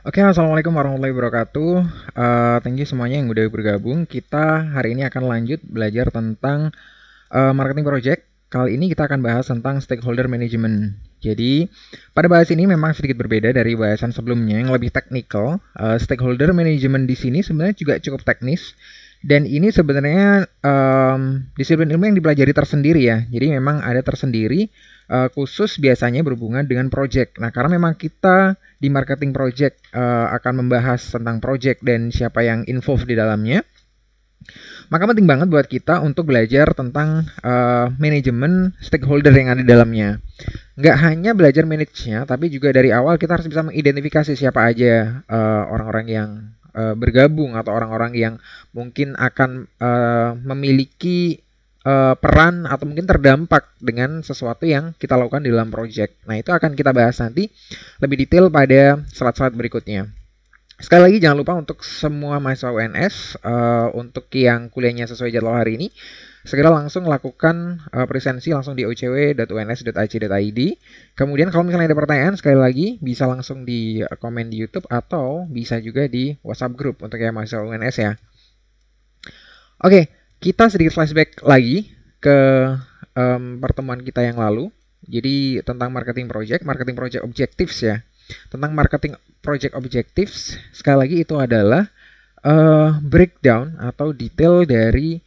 Oke, assalamualaikum warahmatullahi wabarakatuh. Thank you semuanya yang udah bergabung. Kita hari ini akan lanjut belajar tentang marketing project. Kali ini kita akan bahas tentang stakeholder management. Jadi, pada bahas ini memang sedikit berbeda dari bahasan sebelumnya yang lebih teknikal. Stakeholder management di sini sebenarnya juga cukup teknis. Dan ini sebenarnya disiplin ilmu yang dipelajari tersendiri ya. Jadi memang ada tersendiri khusus biasanya berhubungan dengan project. Nah, karena memang kita di marketing project akan membahas tentang project dan siapa yang involved di dalamnya, maka penting banget buat kita untuk belajar tentang manajemen stakeholder yang ada di dalamnya. Nggak hanya belajar manage-nya, tapi juga dari awal kita harus bisa mengidentifikasi siapa aja orang-orang yang bergabung atau orang-orang yang mungkin akan memiliki peran atau mungkin terdampak dengan sesuatu yang kita lakukan di dalam project. Nah, itu akan kita bahas nanti lebih detail pada slide-slide berikutnya. Sekali lagi jangan lupa untuk semua mahasiswa UNS, untuk yang kuliahnya sesuai jadwal hari ini, segera langsung lakukan presensi langsung di ocw.uns.ac.id. Kemudian kalau misalnya ada pertanyaan, sekali lagi bisa langsung di komen di YouTube atau bisa juga di WhatsApp group untuk yang mahasiswa UNS ya. Oke, kita sedikit flashback lagi ke pertemuan kita yang lalu. Jadi tentang marketing project objectives ya. Tentang marketing project objectives, sekali lagi itu adalah breakdown atau detail dari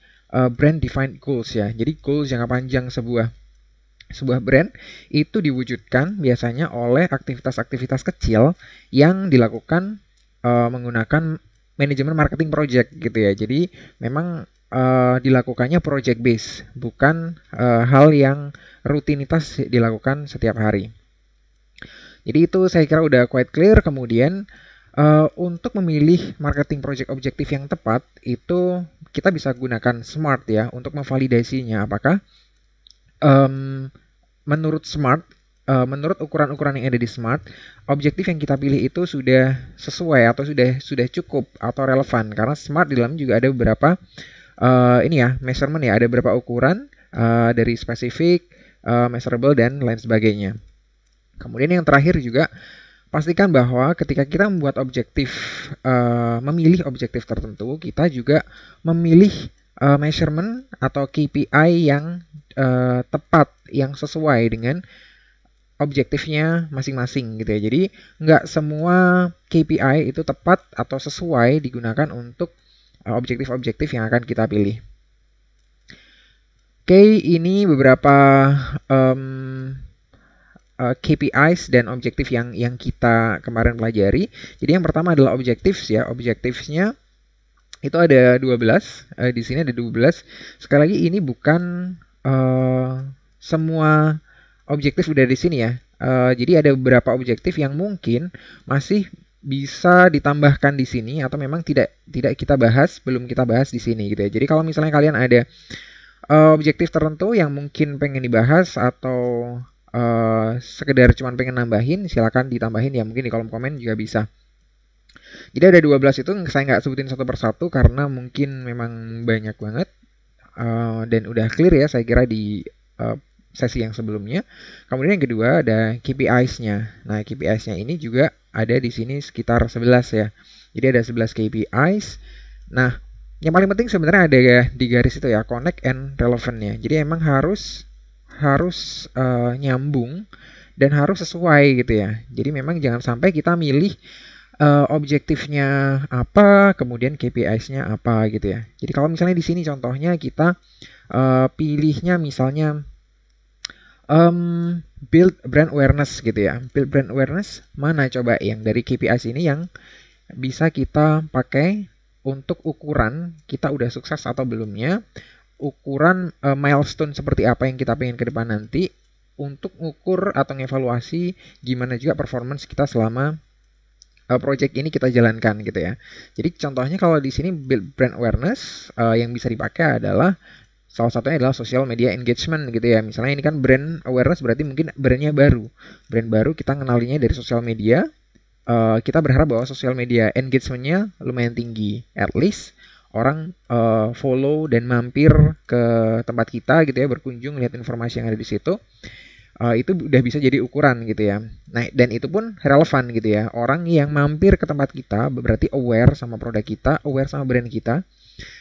brand defined goals ya. Jadi goals jangka panjang sebuah brand itu diwujudkan biasanya oleh aktivitas-aktivitas kecil yang dilakukan menggunakan manajemen marketing project gitu ya. Jadi memang dilakukannya project base, bukan hal yang rutinitas dilakukan setiap hari. Jadi itu saya kira udah quite clear. Kemudian untuk memilih marketing project objektif yang tepat itu kita bisa gunakan SMART ya untuk memvalidasinya apakah um, menurut SMART, menurut ukuran-ukuran yang ada di SMART, objektif yang kita pilih itu sudah sesuai atau sudah cukup atau relevan. Karena SMART di dalam juga ada beberapa ini ya measurement ya, ada beberapa ukuran dari spesifik, measurable dan lain sebagainya. Kemudian yang terakhir juga pastikan bahwa ketika kita membuat objektif, memilih objektif tertentu, kita juga memilih measurement atau KPI yang tepat, yang sesuai dengan objektifnya masing-masing gitu ya. Jadi nggak semua KPI itu tepat atau sesuai digunakan untuk objektif-objektif yang akan kita pilih. Oke, ini beberapa KPIs dan objektif yang kita kemarin pelajari. Jadi yang pertama adalah objectives ya. Objectivesnya itu ada 12. Di sini ada 12. Sekali lagi ini bukan semua objektif udah di sini ya. Jadi ada beberapa objektif yang mungkin masih bisa ditambahkan di sini atau memang tidak kita bahas, belum kita bahas di sini gitu ya. Jadi kalau misalnya kalian ada objektif tertentu yang mungkin pengen dibahas atau sekedar cuman pengen nambahin, silakan ditambahin ya, mungkin di kolom komen juga bisa. Jadi ada 12 itu saya nggak sebutin satu persatu karena mungkin memang banyak banget dan udah clear ya saya kira di sesi yang sebelumnya. Kemudian yang kedua ada KPIs-nya. Nah, KPIs-nya ini juga ada di sini sekitar 11 ya. Jadi ada 11 KPIs. Nah, yang paling penting sebenarnya ada ya di garis itu ya, connect and relevant-nya. Jadi emang harus nyambung dan harus sesuai gitu ya. Jadi memang jangan sampai kita milih objektifnya apa, kemudian KPIs-nya apa gitu ya. Jadi kalau misalnya di sini contohnya kita pilihnya misalnya build brand awareness gitu ya. Build brand awareness mana coba yang dari KPIs ini yang bisa kita pakai untuk ukuran kita udah sukses atau belumnya, ukuran milestone seperti apa yang kita pengen ke depan nanti, untuk ukur atau ngevaluasi gimana juga performance kita selama project ini kita jalankan gitu ya. Jadi contohnya kalau di sini build brand awareness yang bisa dipakai adalah salah satunya adalah social media engagement gitu ya. Misalnya ini kan brand awareness berarti mungkin brandnya baru. Brand baru kita kenalinya dari sosial media. Kita berharap bahwa social media engagementnya lumayan tinggi. At least orang follow dan mampir ke tempat kita gitu ya, berkunjung lihat informasi yang ada di situ. itu udah bisa jadi ukuran gitu ya. Nah, dan itu pun relevan gitu ya. Orang yang mampir ke tempat kita berarti aware sama produk kita, aware sama brand kita,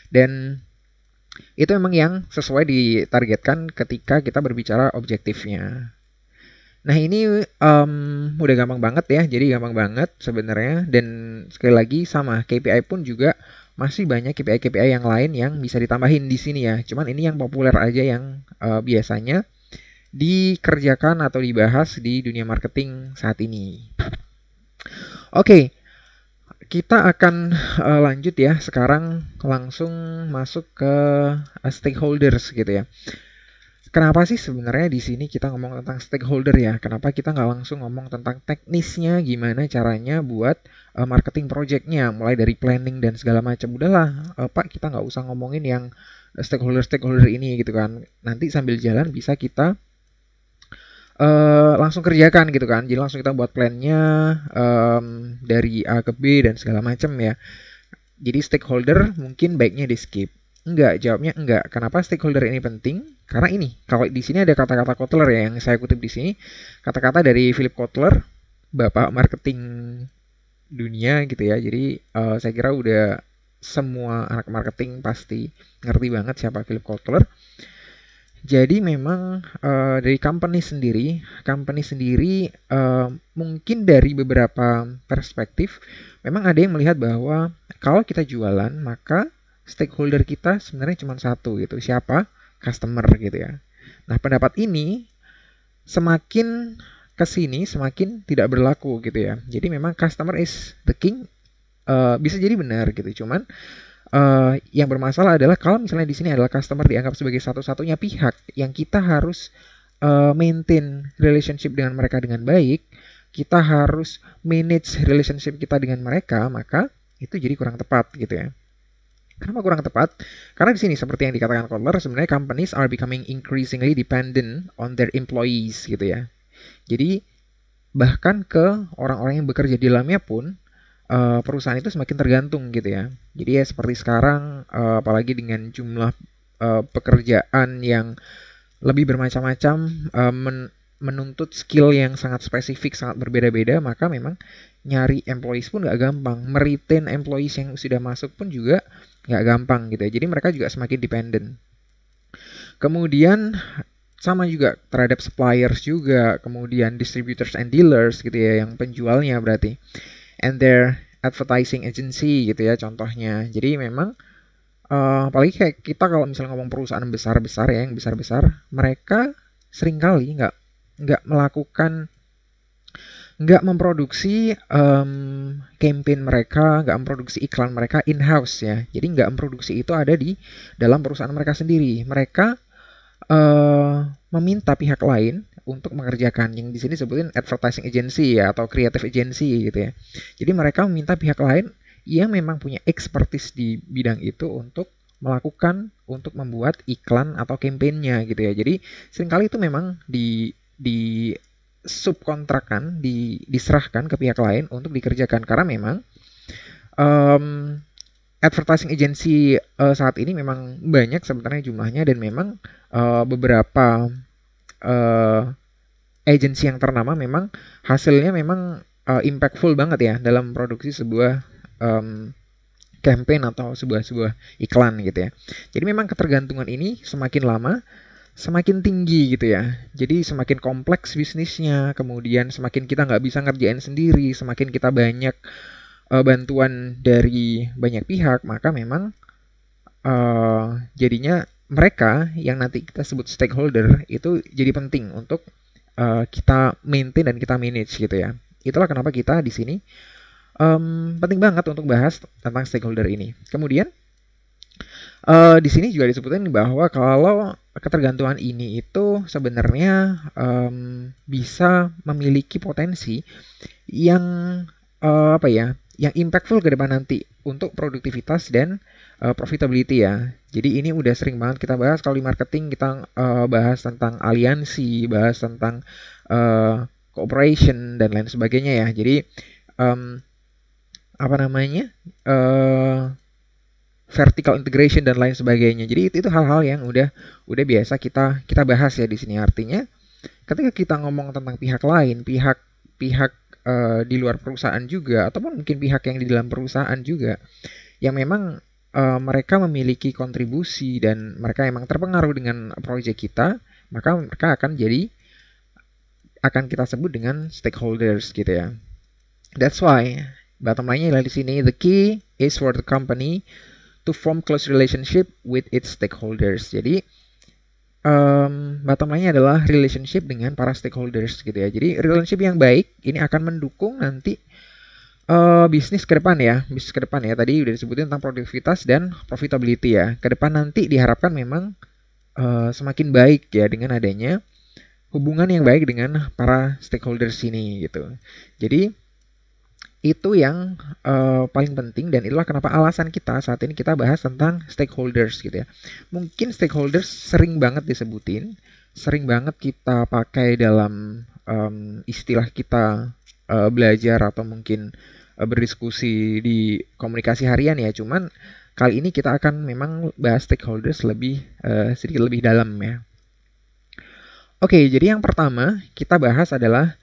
dan itu memang yang sesuai ditargetkan ketika kita berbicara objektifnya. Nah, ini udah gampang banget ya. Jadi gampang banget sebenarnya. Dan sekali lagi sama KPI pun juga masih banyak KPI-KPI yang lain yang bisa ditambahin di sini ya. Cuman ini yang populer aja yang biasanya dikerjakan atau dibahas di dunia marketing saat ini. Oke, kita akan lanjut ya. Sekarang langsung masuk ke stakeholders gitu ya. Kenapa sih sebenarnya di sini kita ngomong tentang stakeholder ya? Kenapa kita nggak langsung ngomong tentang teknisnya, gimana caranya buat marketing projectnya, mulai dari planning dan segala macam. Udahlah, Pak, kita nggak usah ngomongin yang stakeholder ini gitu kan. Nanti sambil jalan bisa kita langsung kerjakan gitu kan. Jadi langsung kita buat plannya dari A ke B dan segala macam ya. Jadi stakeholder mungkin baiknya di skip. Enggak, jawabnya enggak. Kenapa stakeholder ini penting? Karena ini, kalau di sini ada kata-kata Kotler ya yang saya kutip di sini, kata-kata dari Philip Kotler, bapak marketing dunia gitu ya. Jadi saya kira udah semua anak marketing pasti ngerti banget siapa Philip Kotler. Jadi memang dari company sendiri mungkin dari beberapa perspektif, memang ada yang melihat bahwa kalau kita jualan maka stakeholder kita sebenarnya cuma satu gitu. Siapa? Customer gitu ya. Nah, pendapat ini semakin kesini semakin tidak berlaku gitu ya. Jadi memang customer is the king, bisa jadi benar gitu. Cuman yang bermasalah adalah kalau misalnya di sini adalah customer dianggap sebagai satu-satunya pihak yang kita harus maintain relationship dengan mereka dengan baik, kita harus manage relationship kita dengan mereka, maka itu jadi kurang tepat gitu ya. Kenapa kurang tepat? Karena di sini seperti yang dikatakan Kotler, sebenarnya companies are becoming increasingly dependent on their employees gitu ya. Jadi bahkan ke orang-orang yang bekerja di dalamnya pun perusahaan itu semakin tergantung gitu ya. Jadi ya seperti sekarang, apalagi dengan jumlah pekerjaan yang lebih bermacam-macam, menuntut skill yang sangat spesifik, sangat berbeda-beda, maka memang nyari employees pun nggak gampang. Meretain employees yang sudah masuk pun juga nggak gampang gitu ya. Jadi mereka juga semakin dependent. Kemudian sama juga terhadap suppliers juga, kemudian distributors and dealers gitu ya, yang penjualnya berarti. And their advertising agency gitu ya contohnya. Jadi memang apalagi kayak kita kalau misalnya ngomong perusahaan besar-besar ya, yang besar-besar, mereka seringkali nggak melakukan, nggak memproduksi campaign mereka, nggak memproduksi iklan mereka in-house ya. Jadi nggak memproduksi itu ada di dalam perusahaan mereka sendiri. Mereka meminta pihak lain untuk mengerjakan, yang di sini sebutin advertising agency ya atau creative agency gitu ya. Jadi mereka meminta pihak lain yang memang punya expertise di bidang itu untuk melakukan, untuk membuat iklan atau kampanyenya gitu ya. Jadi seringkali itu memang di subkontrakkan, diserahkan ke pihak lain untuk dikerjakan karena memang advertising agency saat ini memang banyak sebenarnya jumlahnya, dan memang beberapa agensi yang ternama memang hasilnya memang impactful banget ya dalam produksi sebuah campaign atau sebuah iklan gitu ya. Jadi memang ketergantungan ini semakin lama semakin tinggi gitu ya. Jadi semakin kompleks bisnisnya, kemudian semakin kita nggak bisa ngerjain sendiri, semakin kita banyak bantuan dari banyak pihak, maka memang jadinya mereka yang nanti kita sebut stakeholder itu jadi penting untuk kita maintain dan kita manage gitu ya. Itulah kenapa kita di sini penting banget untuk bahas tentang stakeholder ini. Kemudian di sini juga disebutin bahwa kalau ketergantungan ini itu sebenarnya bisa memiliki potensi yang apa ya, yang impactful ke depan nanti untuk produktivitas dan profitability ya. Jadi ini udah sering banget kita bahas kalau di marketing, kita bahas tentang aliansi, bahas tentang cooperation dan lain sebagainya ya. Jadi apa namanya, vertical integration dan lain sebagainya. Jadi itu hal-hal yang udah biasa kita bahas ya di sini. Artinya ketika kita ngomong tentang pihak lain, pihak di luar perusahaan juga, ataupun mungkin pihak yang di dalam perusahaan juga, yang memang mereka memiliki kontribusi dan mereka emang terpengaruh dengan proyek kita, maka mereka akan kita sebut dengan stakeholders gitu ya. That's why bottom line-nya adalah di sini, the key is for the company to form close relationship with its stakeholders. Jadi bottom line-nya adalah relationship dengan para stakeholders gitu ya. Jadi relationship yang baik ini akan mendukung nanti bisnis ke depan ya. Bisnis ke depan ya. Tadi udah disebutin tentang produktivitas dan profitability ya. Ke depan nanti diharapkan memang semakin baik ya dengan adanya hubungan yang baik dengan para stakeholders ini gitu. Jadi itu yang paling penting, dan itulah kenapa alasan kita saat ini kita bahas tentang stakeholders gitu ya. Mungkin stakeholders sering banget disebutin, sering banget kita pakai dalam istilah kita belajar atau mungkin berdiskusi di komunikasi harian ya. Cuman kali ini kita akan memang bahas stakeholders sedikit lebih dalam ya. Oke, jadi yang pertama kita bahas adalah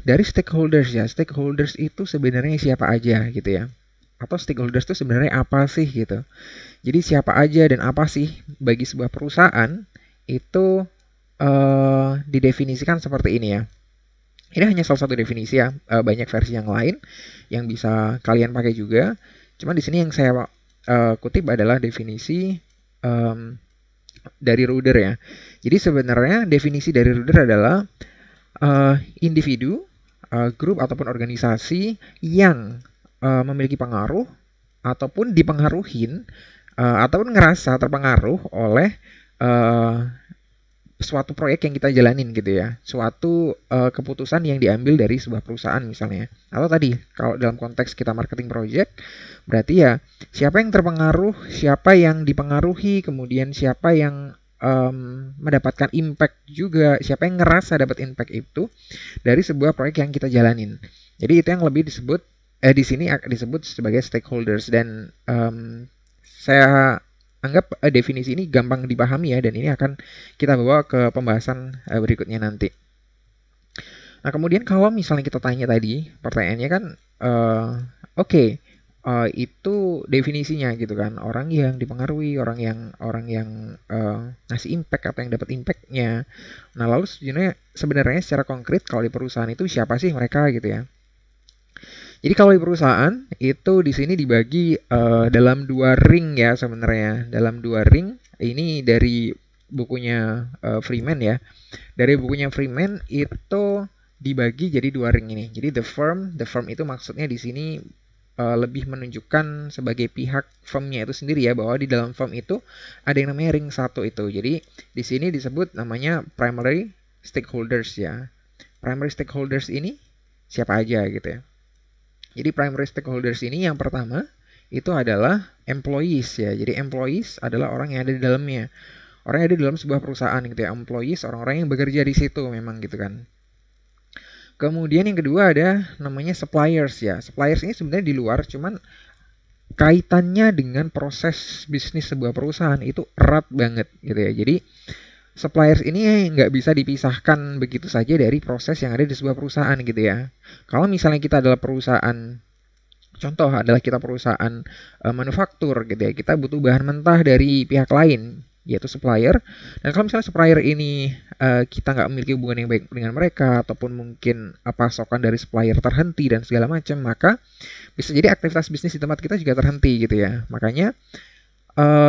dari stakeholders ya. Stakeholders itu sebenarnya siapa aja gitu ya. Atau stakeholders itu sebenarnya apa sih gitu. Jadi siapa aja dan apa sih bagi sebuah perusahaan itu didefinisikan seperti ini ya. Ini hanya salah satu definisi ya. Banyak versi yang lain yang bisa kalian pakai juga. Cuman di sini yang saya kutip adalah definisi dari Ruder ya. Jadi sebenarnya definisi dari Ruder adalah individu, grup ataupun organisasi yang memiliki pengaruh ataupun dipengaruhin ataupun ngerasa terpengaruh oleh suatu proyek yang kita jalanin gitu ya, suatu keputusan yang diambil dari sebuah perusahaan misalnya. Atau tadi kalau dalam konteks kita marketing project, berarti ya siapa yang terpengaruh, siapa yang dipengaruhi, kemudian siapa yang mendapatkan impact juga, siapa yang ngerasa dapat impact itu dari sebuah proyek yang kita jalanin. Jadi itu yang lebih disebut di sini disebut sebagai stakeholders, dan saya anggap definisi ini gampang dipahami ya, dan ini akan kita bawa ke pembahasan berikutnya nanti. Nah, kemudian kalau misalnya kita tanya tadi, pertanyaannya kan oke, itu definisinya gitu kan, orang yang dipengaruhi, orang yang ngasih impact atau yang dapat impactnya. Nah, lalu sebenarnya secara konkret kalau di perusahaan itu siapa sih mereka gitu ya. Jadi kalau di perusahaan itu di sini dibagi dalam 2 ring ya sebenarnya. Dalam 2 ring, ini dari bukunya Freeman ya. Dari bukunya Freeman itu dibagi jadi 2 ring ini. Jadi the firm itu maksudnya di sini lebih menunjukkan sebagai pihak firmnya itu sendiri ya, bahwa di dalam firm itu ada yang namanya ring 1 itu. Jadi di sini disebut namanya primary stakeholders ya. Primary stakeholders ini siapa aja gitu ya. Jadi primary stakeholders ini yang pertama itu adalah employees ya. Jadi employees adalah orang yang ada di dalamnya. Orang yang ada di dalam sebuah perusahaan gitu ya. Employees, orang-orang yang bekerja di situ memang gitu kan. Kemudian yang kedua ada namanya suppliers ya. Suppliers ini sebenarnya di luar, cuman kaitannya dengan proses bisnis sebuah perusahaan itu erat banget gitu ya. Jadi suppliers ini nggak bisa dipisahkan begitu saja dari proses yang ada di sebuah perusahaan gitu ya. Kalau misalnya kita adalah perusahaan, contoh adalah kita perusahaan manufaktur gitu ya, kita butuh bahan mentah dari pihak lain, yaitu supplier. Dan kalau misalnya supplier ini kita nggak memiliki hubungan yang baik dengan mereka, ataupun mungkin pasokan dari supplier terhenti dan segala macam, maka bisa jadi aktivitas bisnis di tempat kita juga terhenti gitu ya. Makanya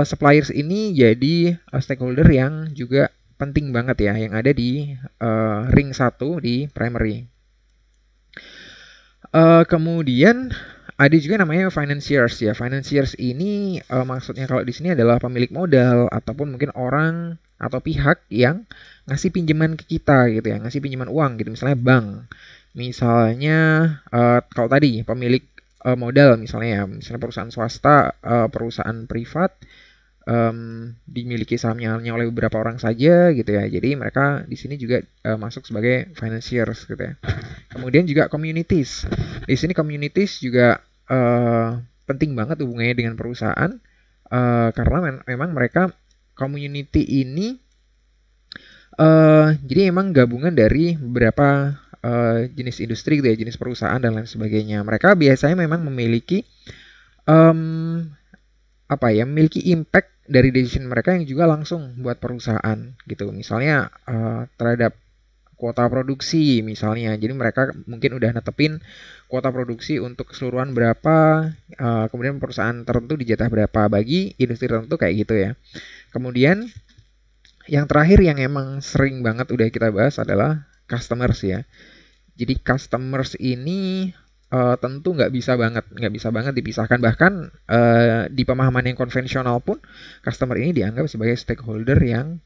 suppliers ini jadi stakeholder yang juga penting banget ya, yang ada di ring 1 di primary. Kemudian ada juga namanya financiers ya. Financiers ini maksudnya kalau di sini adalah pemilik modal ataupun mungkin orang atau pihak yang ngasih pinjaman ke kita gitu ya, ngasih pinjaman uang gitu, misalnya bank. Misalnya kalau tadi pemilik modal misalnya ya, misalnya perusahaan swasta, perusahaan privat dimiliki sahamnya hanya oleh beberapa orang saja gitu ya. Jadi mereka di sini juga masuk sebagai financiers gitu ya. Kemudian juga communities. Di sini communities juga penting banget hubungannya dengan perusahaan karena memang mereka community ini Jadi emang gabungan dari beberapa jenis industri gitu ya, jenis perusahaan dan lain sebagainya. Mereka biasanya memang memiliki em, apa ya, memiliki impact dari decision mereka yang juga langsung buat perusahaan gitu. Misalnya terhadap kuota produksi misalnya. Jadi mereka mungkin udah netepin kuota produksi untuk keseluruhan berapa, kemudian perusahaan tertentu dijatah berapa bagi industri tertentu kayak gitu ya. Kemudian yang terakhir yang emang sering banget udah kita bahas adalah customers ya. Jadi customers ini tentu nggak bisa banget dipisahkan, bahkan di pemahaman yang konvensional pun customer ini dianggap sebagai stakeholder yang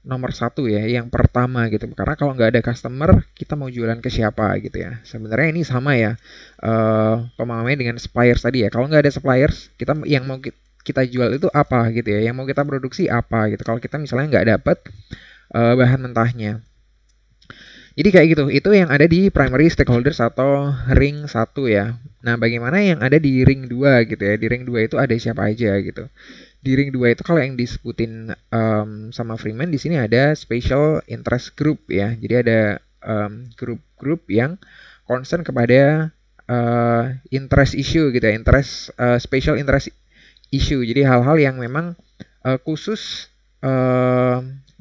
nomor satu ya, yang pertama gitu. Karena kalau nggak ada customer, kita mau jualan ke siapa gitu ya. Sebenarnya ini sama ya pemahamannya dengan suppliers tadi ya. Kalau nggak ada suppliers, kita yang mau kita jual itu apa gitu ya, yang mau kita produksi apa gitu. Kalau kita misalnya nggak dapat bahan mentahnya. Jadi kayak gitu, itu yang ada di primary stakeholders atau ring satu ya. Nah, bagaimana yang ada di ring 2 gitu ya? Di ring 2 itu ada siapa aja gitu. Di ring 2 itu kalau yang disebutin sama Freeman di sini ada special interest group ya. Jadi ada grup-grup yang concern kepada interest issue gitu ya, special interest issue. Jadi hal-hal yang memang khusus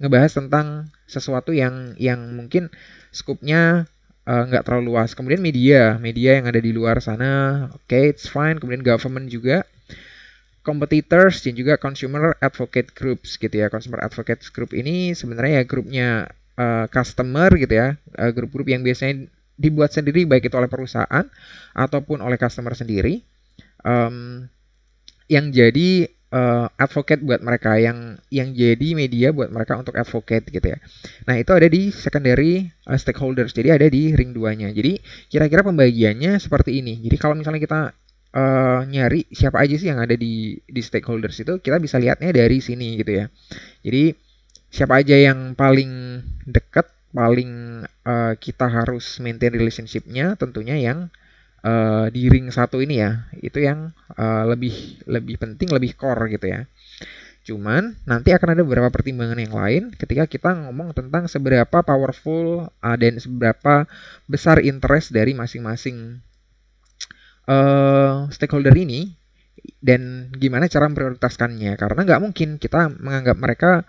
ngebahas tentang sesuatu yang mungkin skupnya nggak terlalu luas. Kemudian media yang ada di luar sana, oke, it's fine. Kemudian government juga, competitors dan juga consumer advocate groups gitu ya. Consumer advocate group ini sebenarnya ya grupnya customer gitu ya, grup-grup yang biasanya dibuat sendiri baik itu oleh perusahaan ataupun oleh customer sendiri. Um, yang jadi advocate buat mereka, yang jadi media buat mereka untuk advocate gitu ya. Nah, itu ada di secondary stakeholders. Jadi ada di ring 2-nya. Jadi kira-kira pembagiannya seperti ini. Jadi kalau misalnya kita nyari siapa aja sih yang ada di stakeholders itu, kita bisa lihatnya dari sini gitu ya. Jadi siapa aja yang paling dekat, paling kita harus maintain relationship-nya, tentunya yang di ring satu ini ya, itu yang lebih penting, lebih core gitu ya. Cuman nanti akan ada beberapa pertimbangan yang lain ketika kita ngomong tentang seberapa powerful dan seberapa besar interest dari masing-masing stakeholder ini dan gimana cara memprioritaskannya. Karena nggak mungkin kita menganggap mereka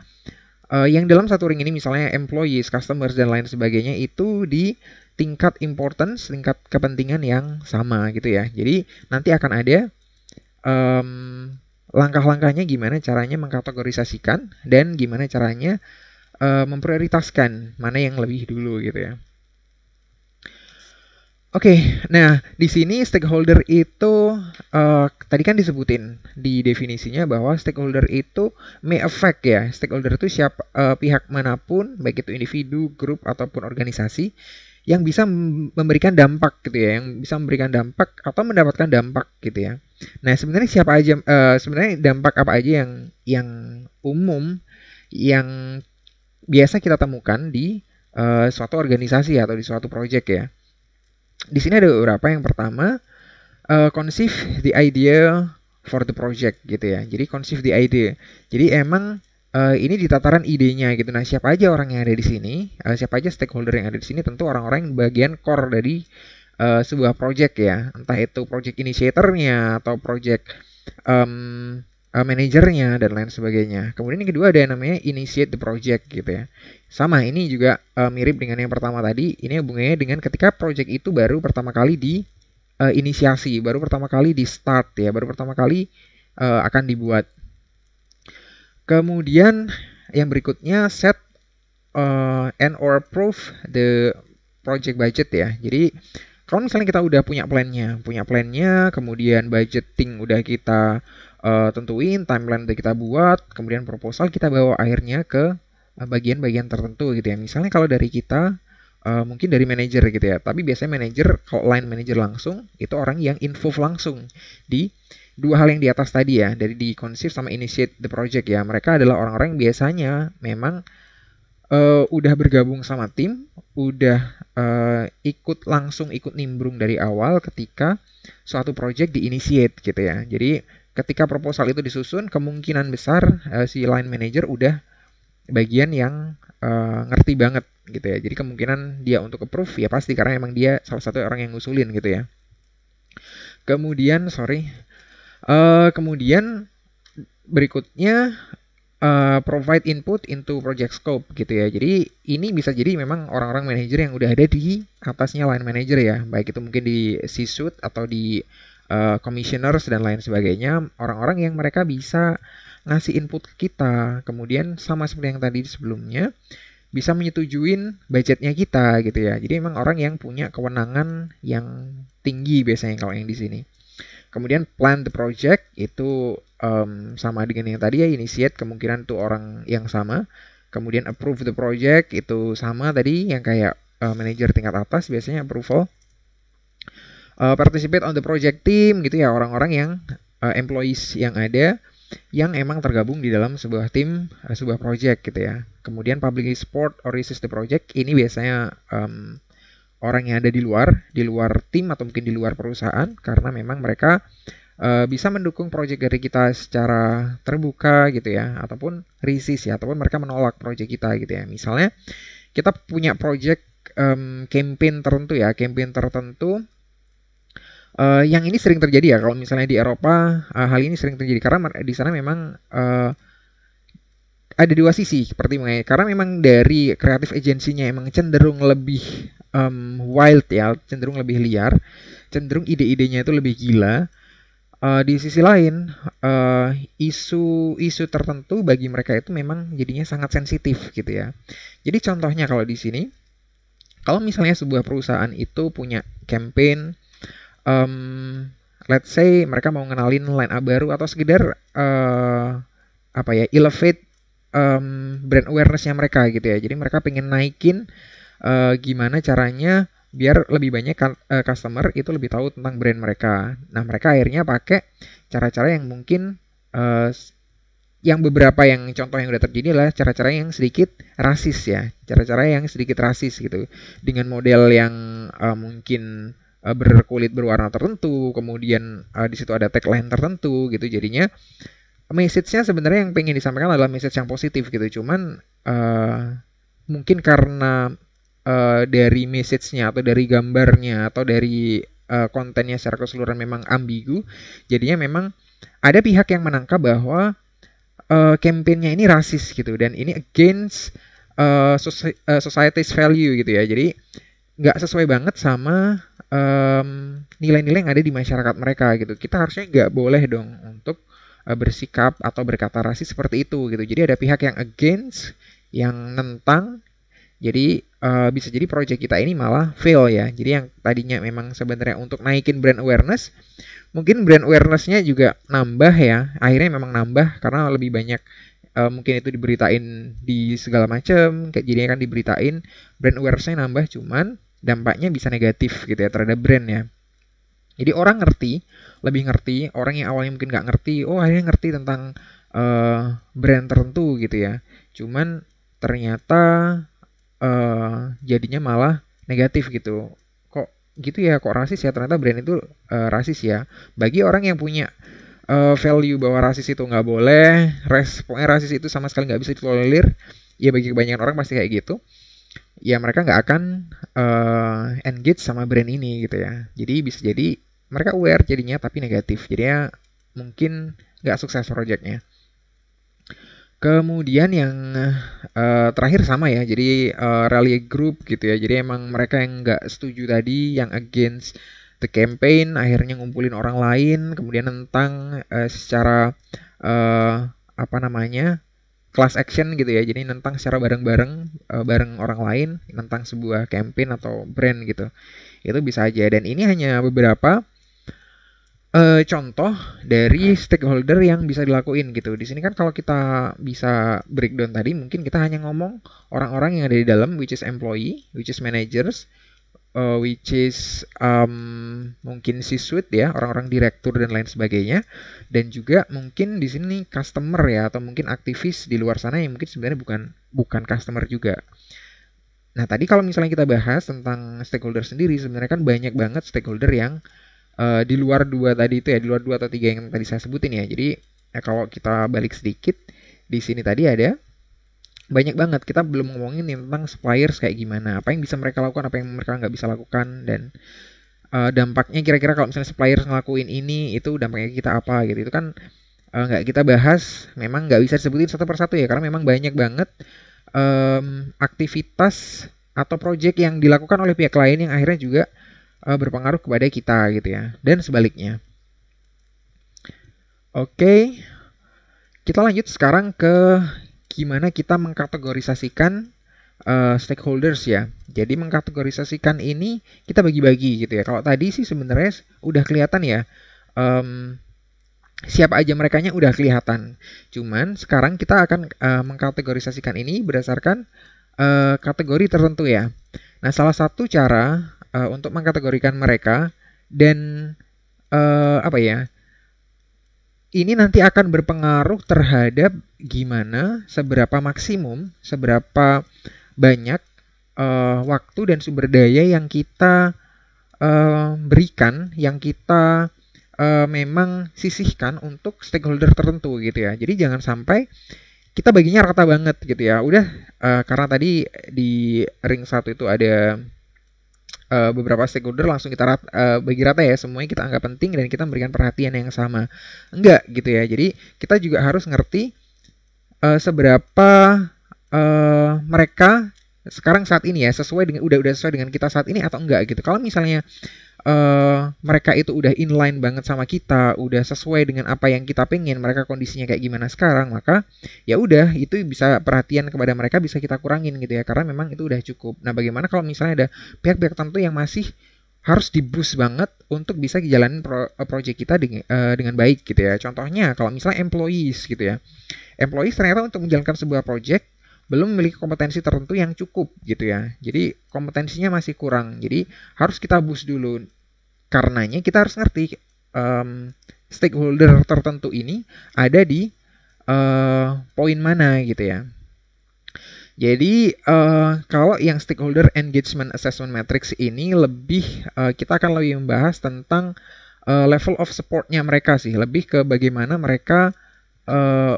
yang dalam satu ring ini misalnya employees, customers dan lain sebagainya itu di tingkat importance, tingkat kepentingan yang sama gitu ya. Jadi nanti akan ada langkah-langkahnya gimana caranya mengkategorisasikan dan gimana caranya memprioritaskan mana yang lebih dulu gitu ya. Oke, nah di sini stakeholder itu tadi kan disebutin di definisinya bahwa stakeholder itu may affect ya. Stakeholder itu siapa pihak manapun, baik itu individu, grup ataupun organisasi yang bisa memberikan dampak gitu ya, yang bisa memberikan dampak atau mendapatkan dampak gitu ya. Nah sebenarnya siapa aja, sebenarnya dampak apa aja yang umum yang biasa kita temukan di suatu organisasi atau di suatu project ya. Di sini ada beberapa. Yang pertama, conceive the idea for the project gitu ya. Jadi conceive the idea. Jadi emang ini di tataran idenya gitu. Nah, siapa aja orang yang ada di sini? Siapa aja stakeholder yang ada di sini? Tentu orang-orang yang bagian core dari sebuah project ya. Entah itu project initiatornya atau project manajernya dan lain sebagainya. Kemudian yang kedua ada yang namanya initiate the project gitu ya. Sama, ini juga mirip dengan yang pertama tadi. Ini hubungannya dengan ketika project itu baru pertama kali di inisiasi, baru pertama kali di start ya, baru pertama kali akan dibuat. Kemudian yang berikutnya set and or approve the project budget ya. Jadi kalau misalnya kita udah punya plannya, kemudian budgeting udah kita tentuin, timeline udah kita buat, kemudian proposal kita bawa akhirnya ke bagian-bagian tertentu gitu ya. Misalnya kalau dari kita mungkin dari manajer gitu ya. Tapi biasanya manajer, kalau line manager langsung, itu orang yang involve langsung di dua hal yang di atas tadi ya, dari di conceive sama initiate the project ya. Mereka adalah orang-orang yang biasanya memang udah bergabung sama tim, udah ikut nimbrung dari awal ketika suatu project di-initiate gitu ya. Jadi ketika proposal itu disusun, kemungkinan besar si line manager udah bagian yang ngerti banget gitu ya. Jadi kemungkinan dia untuk approve ya pasti karena emang dia salah satu orang yang ngusulin gitu ya. Kemudian berikutnya provide input into project scope gitu ya. Jadi ini bisa jadi memang orang-orang manajer yang udah ada di atasnya line manager ya, baik itu mungkin di C-suite atau di commissioners dan lain sebagainya, orang-orang yang mereka bisa ngasih input ke kita. Kemudian sama seperti yang tadi sebelumnya, bisa menyetujuin budgetnya kita gitu ya. Jadi memang orang yang punya kewenangan yang tinggi biasanya kalau yang di sini. Kemudian plan the project itu sama dengan yang tadi ya, initiate kemungkinan tuh orang yang sama. Kemudian approve the project itu sama tadi yang kayak manajer tingkat atas biasanya approval. Participate on the project team gitu ya, orang-orang yang employees yang ada yang emang tergabung di dalam sebuah tim, sebuah project gitu ya. Kemudian publicly support or resist the project, ini biasanya orang yang ada di luar tim atau mungkin di luar perusahaan karena memang mereka bisa mendukung project dari kita secara terbuka gitu ya, ataupun resist ya, ataupun mereka menolak project kita gitu ya. Misalnya kita punya project campaign tertentu ya, campaign tertentu yang ini sering terjadi ya kalau misalnya di Eropa, hal ini sering terjadi karena di sana memang ada dua sisi seperti karena memang dari kreatif agensinya emang cenderung lebih wild ya, cenderung lebih liar, cenderung ide-idenya itu lebih gila. Di sisi lain, isu-isu tertentu bagi mereka itu memang jadinya sangat sensitif gitu ya. Jadi contohnya kalau di sini, kalau misalnya sebuah perusahaan itu punya campaign, let's say mereka mau ngenalin line up baru atau sekedar apa ya, elevate brand awareness-nya mereka gitu ya. Jadi mereka pengen naikin gimana caranya biar lebih banyak customer itu lebih tahu tentang brand mereka. Nah, mereka akhirnya pakai cara-cara yang mungkin yang beberapa yang contoh yang udah terjadi adalah cara-cara yang sedikit rasis ya, cara-cara yang sedikit rasis gitu, dengan model yang mungkin berkulit berwarna tertentu, kemudian di situ ada tagline tertentu gitu, jadinya message-nya sebenarnya yang pengen disampaikan adalah message yang positif gitu, cuman mungkin karena dari message-nya atau dari gambarnya atau dari kontennya secara keseluruhan memang ambigu, jadinya memang ada pihak yang menangkap bahwa campaign-nya ini rasis gitu dan ini against society's value gitu ya. Jadi nggak sesuai banget sama nilai-nilai yang ada di masyarakat mereka gitu. Kita harusnya nggak boleh dong untuk bersikap atau berkata rasis seperti itu gitu. Jadi ada pihak yang against, yang nentang. Jadi bisa jadi project kita ini malah fail ya. Jadi yang tadinya memang sebenarnya untuk naikin brand awareness, mungkin brand awareness-nya juga nambah ya. Akhirnya memang nambah karena lebih banyak mungkin itu diberitain di segala macam. Jadinya kan diberitain brand awareness-nya nambah, cuman dampaknya bisa negatif gitu ya terhadap brand ya. Jadi orang ngerti, lebih ngerti. Orang yang awalnya mungkin nggak ngerti, oh akhirnya ngerti tentang brand tertentu gitu ya. Cuman ternyata jadinya malah negatif gitu. Kok gitu ya, kok rasis ya, ternyata brand itu rasis ya. Bagi orang yang punya value bahwa rasis itu nggak boleh, pokoknya rasis itu sama sekali nggak bisa ditolerir, ya bagi kebanyakan orang pasti kayak gitu, ya mereka nggak akan engage sama brand ini gitu ya. Jadi bisa jadi mereka aware jadinya tapi negatif, jadinya mungkin nggak sukses projectnya. Kemudian yang terakhir sama ya, jadi rally group gitu ya. Jadi emang mereka yang nggak setuju tadi, yang against the campaign, akhirnya ngumpulin orang lain, kemudian nentang secara apa namanya, class action gitu ya. Jadi nentang secara bareng-bareng, bareng orang lain, nentang sebuah campaign atau brand gitu. Itu bisa aja. Dan ini hanya beberapa contoh dari stakeholder yang bisa dilakuin gitu. Di sini kan kalau kita bisa breakdown tadi, mungkin kita hanya ngomong orang-orang yang ada di dalam, which is employee, which is managers, which is mungkin C-suite ya, orang-orang direktur dan lain sebagainya, dan juga mungkin di sini customer ya, atau mungkin aktivis di luar sana yang mungkin sebenarnya bukan customer juga. Nah tadi kalau misalnya kita bahas tentang stakeholder sendiri, sebenarnya kan banyak banget stakeholder yang di luar dua tadi itu ya, di luar dua atau tiga yang tadi saya sebutin ya. Jadi kalau kita balik sedikit, di sini tadi ada banyak banget. Kita belum ngomongin nih tentang suppliers kayak gimana, apa yang bisa mereka lakukan, apa yang mereka nggak bisa lakukan, dan dampaknya kira-kira kalau misalnya suppliers ngelakuin ini itu dampaknya kita apa gitu. Itu kan nggak kita bahas, memang nggak bisa disebutin satu persatu ya, karena memang banyak banget aktivitas atau project yang dilakukan oleh pihak lain yang akhirnya juga berpengaruh kepada kita gitu ya, dan sebaliknya. Oke, kita lanjut sekarang ke gimana kita mengkategorisasikan stakeholders ya. Jadi mengkategorisasikan ini kita bagi-bagi gitu ya. Kalau tadi sih sebenarnya udah kelihatan ya, em, siapa aja merekanya udah kelihatan. Cuman sekarang kita akan mengkategorisasikan ini berdasarkan kategori tertentu ya. Nah, salah satu cara untuk mengkategorikan mereka dan apa ya? Ini nanti akan berpengaruh terhadap gimana seberapa maksimum, seberapa banyak waktu dan sumber daya yang kita berikan, yang kita memang sisihkan untuk stakeholder tertentu gitu ya. Jadi jangan sampai kita baginya rata banget gitu ya. Udah karena tadi di ring satu itu ada beberapa stakeholder, langsung kita bagi rata ya, semuanya kita anggap penting dan kita memberikan perhatian yang sama. Enggak gitu ya. Jadi kita juga harus ngerti seberapa mereka sekarang saat ini ya sesuai dengan udah sesuai dengan kita saat ini atau enggak gitu. Kalau misalnya mereka itu udah inline banget sama kita, udah sesuai dengan apa yang kita pengen, mereka kondisinya kayak gimana sekarang, maka ya udah itu bisa perhatian kepada mereka bisa kita kurangin gitu ya, karena memang itu udah cukup. Nah, bagaimana kalau misalnya ada pihak-pihak tertentu yang masih harus di boost banget untuk bisa jalanin project kita dengan baik gitu ya. Contohnya kalau misalnya employees gitu ya. Employees ternyata untuk menjalankan sebuah project belum memiliki kompetensi tertentu yang cukup gitu ya. Jadi kompetensinya masih kurang. Jadi harus kita boost dulu. Karenanya kita harus ngerti stakeholder tertentu ini ada di poin mana gitu ya. Jadi kalau yang stakeholder engagement assessment matrix ini lebih kita akan lebih membahas tentang level of supportnya mereka sih, lebih ke bagaimana mereka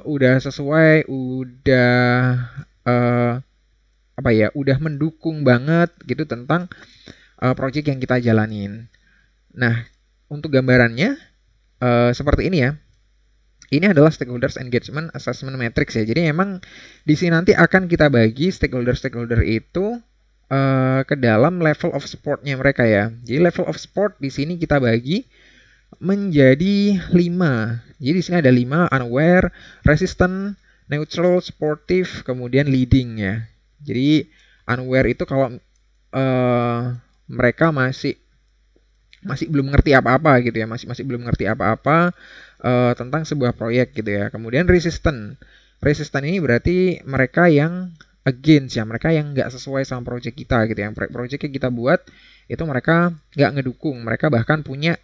udah sesuai, udah apa ya, udah mendukung banget gitu tentang project yang kita jalanin. Nah, untuk gambarannya seperti ini ya. Ini adalah stakeholders engagement assessment matrix ya. Jadi memang di sini nanti akan kita bagi stakeholder-stakeholder itu ke dalam level of supportnya mereka ya. Jadi level of support di sini kita bagi menjadi 5. Jadi di sini ada 5: unaware, resistant, neutral, supportive, kemudian leading ya. Jadi unaware itu kalau mereka masih belum ngerti apa-apa gitu ya, masih belum ngerti apa-apa tentang sebuah proyek gitu ya. Kemudian resistant. Resistant ini berarti mereka yang against ya, mereka yang nggak sesuai sama proyek kita gitu ya. Proyek yang kita buat itu mereka nggak ngedukung, mereka bahkan punya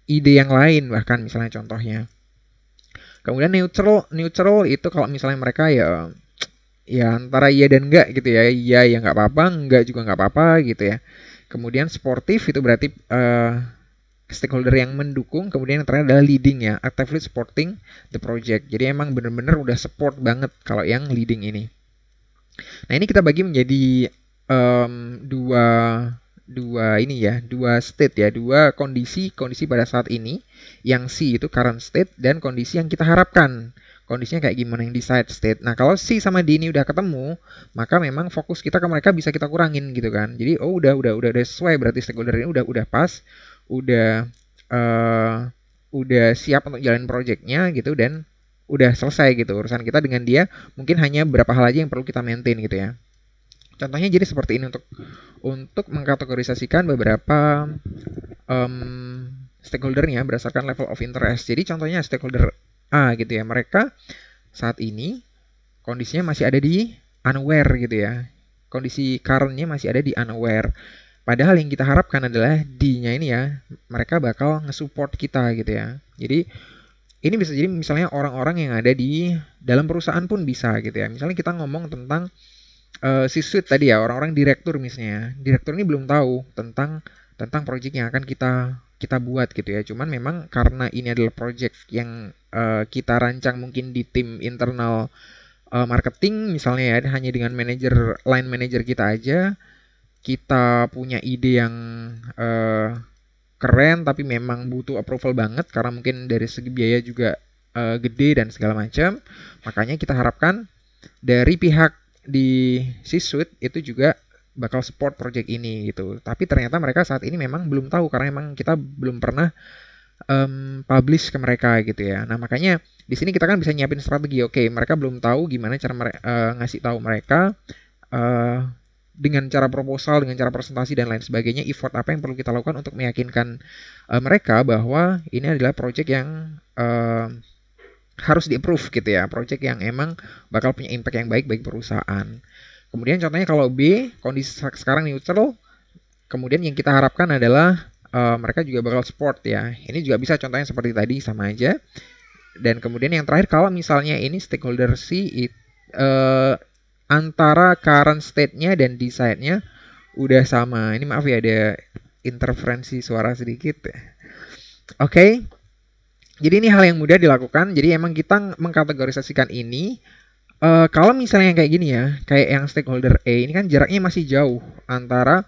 ide yang lain bahkan misalnya contohnya. Kemudian neutral itu kalau misalnya mereka ya antara iya dan enggak gitu ya. Iya ya nggak apa-apa, enggak juga nggak apa-apa gitu ya. Kemudian sportif itu berarti stakeholder yang mendukung. Kemudian yang terakhir adalah leading ya, actively supporting the project. Jadi emang bener-bener udah support banget kalau yang leading ini. Nah, ini kita bagi menjadi dua ini ya, dua state ya, dua kondisi pada saat ini. Yang C itu current state dan kondisi yang kita harapkan. Kondisinya kayak gimana yang desired state. Nah, kalau C sama D ini udah ketemu, maka memang fokus kita ke mereka bisa kita kurangin gitu kan. Jadi udah sesuai, berarti stakeholder ini udah pas, udah siap untuk jalan projectnya gitu, dan udah selesai gitu urusan kita dengan dia. Mungkin hanya beberapa hal aja yang perlu kita maintain gitu ya. Contohnya jadi seperti ini untuk mengkategorisasikan beberapa stakeholdernya berdasarkan level of interest. Jadi contohnya stakeholder A gitu ya, mereka saat ini kondisinya masih ada di unaware gitu ya. Kondisi currentnya masih ada di unaware. Padahal yang kita harapkan adalah D-nya ini ya, mereka bakal nge-support kita gitu ya. Jadi ini bisa jadi misalnya orang-orang yang ada di dalam perusahaan pun bisa gitu ya. Misalnya kita ngomong tentang C-suite tadi ya, orang-orang direktur misalnya. Direktur ini belum tahu tentang project yang akan kita buat gitu ya. Cuman memang karena ini adalah project yang kita rancang mungkin di tim internal marketing misalnya ya, hanya dengan line manager kita aja, kita punya ide yang keren tapi memang butuh approval banget karena mungkin dari segi biaya juga gede dan segala macam. Makanya kita harapkan dari pihak di C-suite itu juga bakal support project ini gitu. Tapi ternyata mereka saat ini memang belum tahu karena memang kita belum pernah publish ke mereka gitu ya. Nah, makanya di sini kita kan bisa nyiapin strategi. Oke, mereka belum tahu gimana cara ngasih tahu mereka uh, dengan cara proposal, dengan cara presentasi dan lain sebagainya, effort apa yang perlu kita lakukan untuk meyakinkan mereka bahwa ini adalah project yang harus di-approve gitu ya, project yang emang bakal punya impact yang baik bagi perusahaan. Kemudian contohnya kalau B, kondisi sekarang neutral, kemudian yang kita harapkan adalah mereka juga bakal support ya. Ini juga bisa contohnya seperti tadi, sama aja. Dan kemudian yang terakhir, kalau misalnya ini stakeholder C antara current state-nya dan desire-nya udah sama. Ini maaf ya, ada interferensi suara sedikit. Oke. Jadi ini hal yang mudah dilakukan. Jadi emang kita mengkategorisasikan ini. Kalau misalnya yang kayak gini ya, kayak yang stakeholder A, ini kan jaraknya masih jauh antara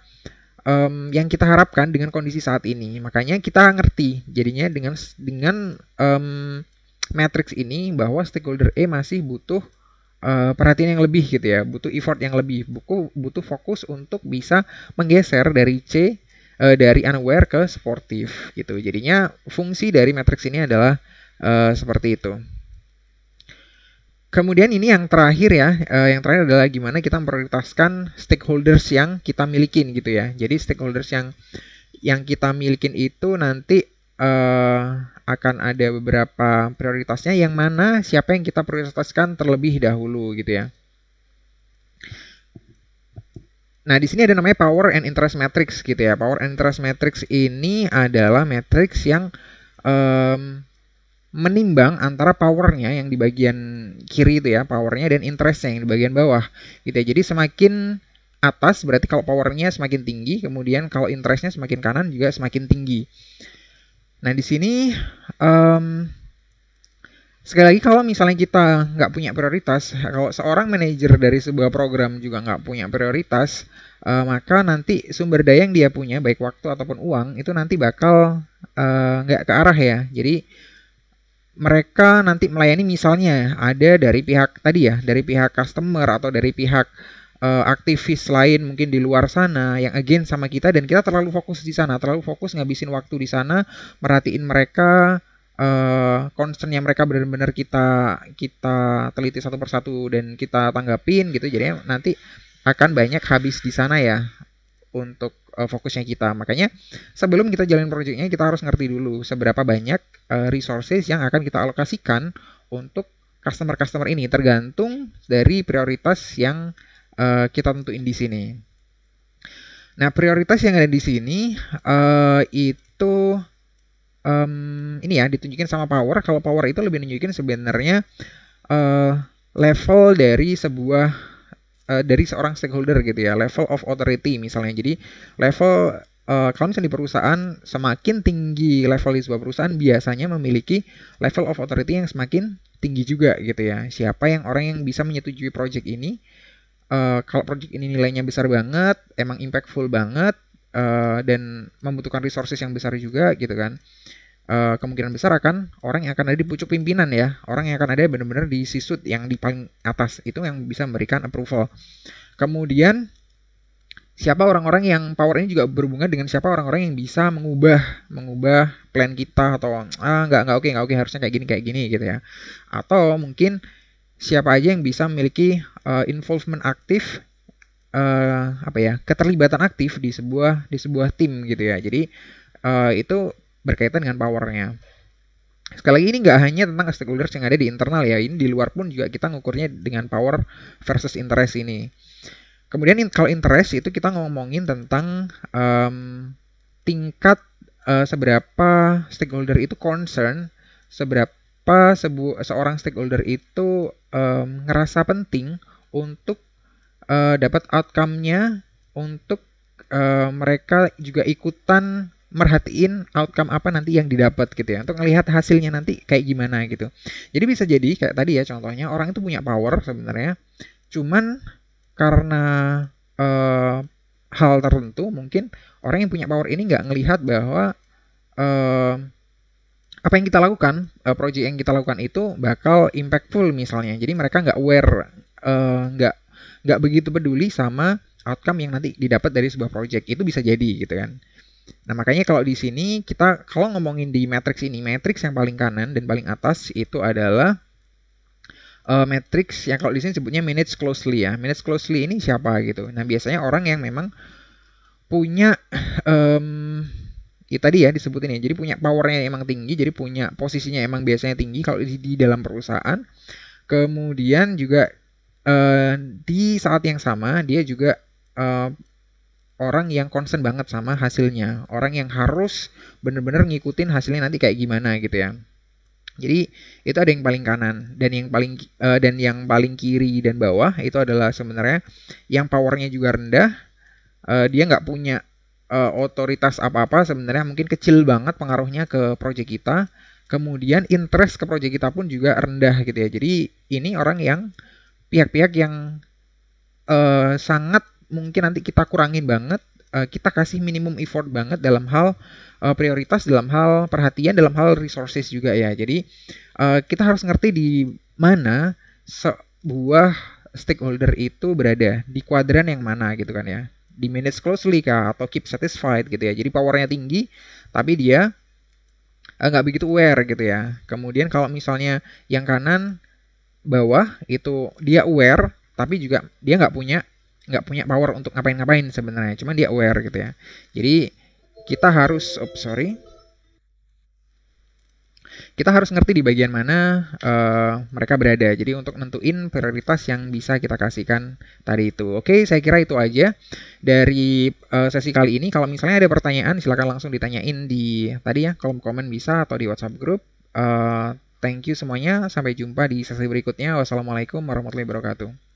yang kita harapkan dengan kondisi saat ini. Makanya kita ngerti jadinya dengan matrix ini bahwa stakeholder E masih butuh perhatian yang lebih gitu ya, butuh effort yang lebih, butuh fokus untuk bisa menggeser dari dari unaware ke sportif gitu. Jadinya fungsi dari matrix ini adalah seperti itu. Kemudian ini yang terakhir ya, yang terakhir adalah gimana kita memprioritaskan stakeholders yang kita milikin gitu ya. Jadi stakeholders yang kita milikin itu nanti akan ada beberapa prioritasnya, yang mana siapa yang kita prioritaskan terlebih dahulu gitu ya. Nah, di sini ada namanya power and interest matrix gitu ya. Power and interest matrix ini adalah matrix yang menimbang antara powernya yang di bagian kiri itu ya, powernya, dan interestnya yang di bagian bawah gitu ya. Jadi semakin atas berarti kalau powernya semakin tinggi, kemudian kalau interestnya semakin kanan juga semakin tinggi. Nah, di sini sekali lagi, kalau misalnya kita nggak punya prioritas, kalau seorang manajer dari sebuah program juga nggak punya prioritas, maka nanti sumber daya yang dia punya, baik waktu ataupun uang, itu nanti bakal nggak ke arah ya. Jadi mereka nanti melayani misalnya ada dari pihak tadi ya, dari pihak customer atau dari pihak aktivis lain mungkin di luar sana yang against sama kita, dan kita terlalu fokus di sana, terlalu fokus ngabisin waktu di sana, merhatiin mereka, concernnya mereka benar-benar kita teliti satu persatu dan kita tanggapin gitu. Jadi nanti akan banyak habis di sana ya untuk fokusnya kita. Makanya sebelum kita jalanin projectnya, kita harus ngerti dulu seberapa banyak resources yang akan kita alokasikan untuk customer-customer ini, tergantung dari prioritas yang kita tentuin di sini. Nah, prioritas yang ada di sini itu ini ya ditunjukin sama power. Kalau power itu lebih nunjukin sebenarnya level dari dari seorang stakeholder gitu ya, level of authority misalnya. Jadi level kalau misalnya di perusahaan, semakin tinggi level di sebuah perusahaan biasanya memiliki level of authority yang semakin tinggi juga gitu ya. Siapa yang orang yang bisa menyetujui project ini, kalau project ini nilainya besar banget, emang impactful banget, dan membutuhkan resources yang besar juga gitu kan, kemungkinan besar akan orang yang akan ada di pucuk pimpinan ya, orang yang akan ada benar-benar di C-suite yang di paling atas itu yang bisa memberikan approval. Kemudian siapa orang-orang yang power ini juga berhubungan dengan siapa orang-orang yang bisa mengubah plan kita, atau nggak oke harusnya kayak gini gitu ya, atau mungkin siapa aja yang bisa memiliki involvement aktif, keterlibatan aktif di sebuah tim gitu ya. Jadi itu berkaitan dengan powernya. Sekali lagi, ini nggak hanya tentang stakeholders yang ada di internal ya, ini di luar pun juga kita ngukurnya dengan power versus interest ini. Kemudian kalau interest itu kita ngomongin tentang tingkat seberapa stakeholder itu concern, seberapa seorang stakeholder itu ngerasa penting untuk dapat outcome-nya, untuk mereka juga ikutan merhatiin outcome apa nanti yang didapat gitu ya, untuk ngelihat hasilnya nanti kayak gimana gitu. Jadi bisa jadi kayak tadi ya contohnya, orang itu punya power sebenarnya, cuman karena eh, hal tertentu mungkin orang yang punya power ini nggak ngelihat bahwa eh, apa yang kita lakukan, project yang kita lakukan itu bakal impactful misalnya. Jadi mereka nggak aware, nggak begitu peduli sama outcome yang nanti didapat dari sebuah project. Itu bisa jadi gitu kan. Nah makanya kalau di sini kita kalau ngomongin di matrix ini, matrix yang paling kanan dan paling atas itu adalah matrix yang kalau di sini sebutnya manage closely ya. Manage closely ini siapa gitu. Nah biasanya orang yang memang punya ya tadi ya disebutin ya, jadi punya powernya emang tinggi, jadi punya posisinya emang biasanya tinggi kalau di dalam perusahaan. Kemudian juga di saat yang sama dia juga eh, orang yang concern banget sama hasilnya, orang yang harus bener-bener ngikutin hasilnya nanti kayak gimana gitu ya. Jadi itu ada yang paling kanan dan yang paling kiri dan bawah itu adalah sebenarnya yang powernya juga rendah. Dia nggak punya otoritas apa-apa sebenarnya, mungkin kecil banget pengaruhnya ke project kita. Kemudian interest ke project kita pun juga rendah gitu ya. Jadi ini orang yang pihak-pihak yang sangat mungkin nanti kita kurangin banget, kita kasih minimum effort banget dalam hal prioritas, dalam hal perhatian, dalam hal resources juga ya. Jadi kita harus ngerti di mana sebuah stakeholder itu berada, di kuadran yang mana gitu kan ya. Di manage closely kah atau keep satisfied gitu ya. Jadi powernya tinggi tapi dia nggak begitu aware gitu ya. Kemudian kalau misalnya yang kanan bawah itu dia aware tapi juga dia nggak punya power untuk ngapain-ngapain sebenarnya, cuman dia aware gitu ya. Jadi kita harus kita harus ngerti di bagian mana mereka berada. Jadi untuk nentuin prioritas yang bisa kita kasihkan tadi itu. Oke, saya kira itu aja dari sesi kali ini. Kalau misalnya ada pertanyaan, silakan langsung ditanyain di tadi ya kolom komen bisa atau di WhatsApp grup. Thank you semuanya. Sampai jumpa di sesi berikutnya. Wassalamualaikum warahmatullahi wabarakatuh.